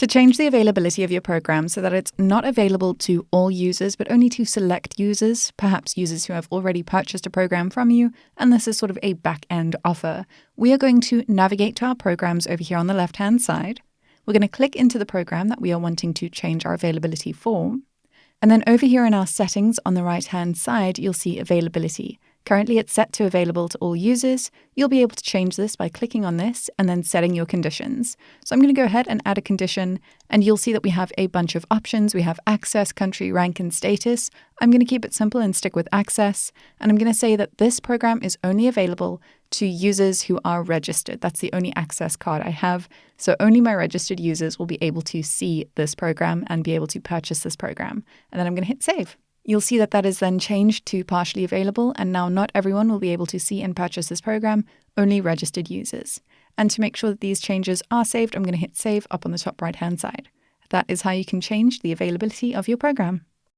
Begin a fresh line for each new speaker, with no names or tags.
To change the availability of your program so that it's not available to all users, but only to select users, perhaps users who have already purchased a program from you, and this is sort of a back-end offer, we are going to navigate to our programs over here on the left-hand side. We're going to click into the program that we are wanting to change our availability for. And then over here in our settings on the right-hand side, you'll see availability. Currently, it's set to available to all users. You'll be able to change this by clicking on this and then setting your conditions. So I'm going to go ahead and add a condition, and you'll see that we have a bunch of options. We have access, country, rank, and status. I'm going to keep it simple and stick with access. And I'm going to say that this program is only available to users who are registered. That's the only access card I have. So only my registered users will be able to see this program and be able to purchase this program. And then I'm going to hit save. You'll see that that is then changed to partially available, and now not everyone will be able to see and purchase this program, only registered users. And to make sure that these changes are saved, I'm going to hit save up on the top right-hand side. That is how you can change the availability of your program.